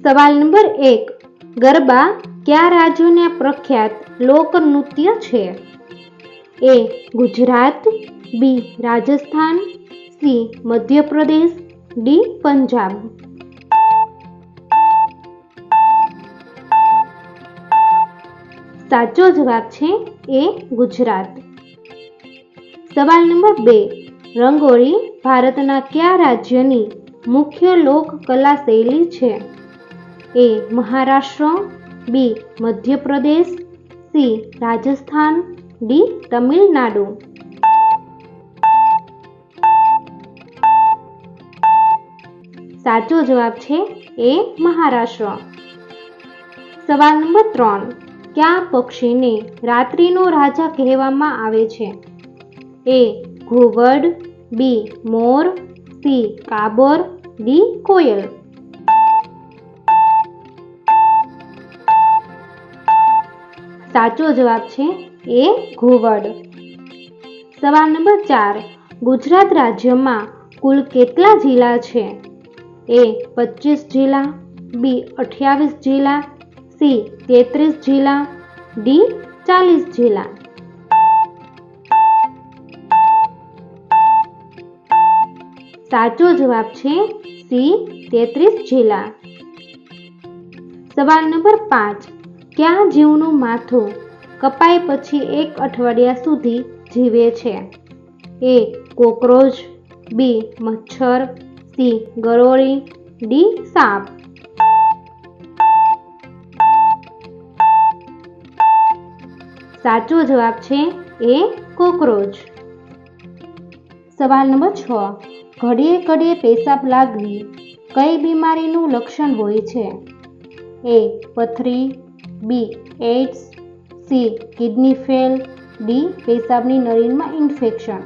સવાલ નંબર 1. ગરબા કયા રાજ્યોના પ્રખ્યાત લોકનૃત્ય છે? એ. ગુજરાત, બી. રાજસ્થાન, સી. મધ્યપ્રદેશ, ડી. પંજાબ. સાચો જવાબ છે એ. ગુજરાત. સવાલ નંબર 2. રંગોળી ભારતના કયા રાજ્યની મુખ્ય લોક કલા શૈલી છે? એ. મહારાષ્ટ્ર, બી. મધ્યપ્રદેશ, સી. રાજસ્થાન, ડી. તમિલનાડુ. સાચો જવાબ છે એ. મહારાષ્ટ્ર. સવાલ નંબર 3. કયા પક્ષીને રાત્રિનો રાજા કહેવામાં આવે છે? એ. ઘુવડ, બી. મોર, સી. કાબર, ડી. કોયલ. સાચો જવાબ છે એ. ઘુવડ. સવાલ નંબર 4. ગુજરાત રાજ્યમાં કુલ કેટલા જિલ્લા છે? એ. 25 જિલ્લા, બી. 28 જિલ્લા, સી. 33 જિલ્લા, ડી. 40 જિલ્લા. સાચો જવાબ છે સી. 33 જિલ્લા. સવાલ નંબર 5. કયા જીવનું માથું કપાય પછી 1 અઠવાડિયા સુધી જીવે છે? એ. કોકરોચ, બી. મચ્છર, સી. ગરોળી, ડી. સાપ. સાચો જવાબ છે એ. કોકરોચ. સવાલ નંબર 6. ઘડીએ ઘડીએ પેશાબ લાગવી કઈ બીમારીનું લક્ષણ હોય છે? એ. પથરી, B. AIDS, C. Kidney fail, D. પેશાબની નળીમાં ઇન્ફેક્શન.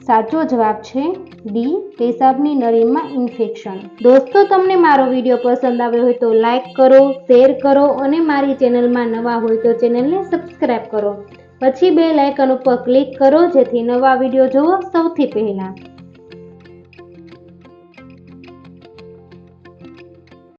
સાચો જવાબ છે ડી. પેશાબની નળીમાં ઇન્ફેક્શન. દોસ્તો, તમને મારો વિડીયો પસંદ આવ્યો હોય તો લાઈક કરો, શેર કરો અને મારી ચેનલમાં નવા હોય તો ચેનલને સબસ્ક્રાઈબ કરો. પછી બેલ આઇકન ઉપર ક્લિક કરો જેથી નવા વિડીયો જોવો સૌથી પહેલા.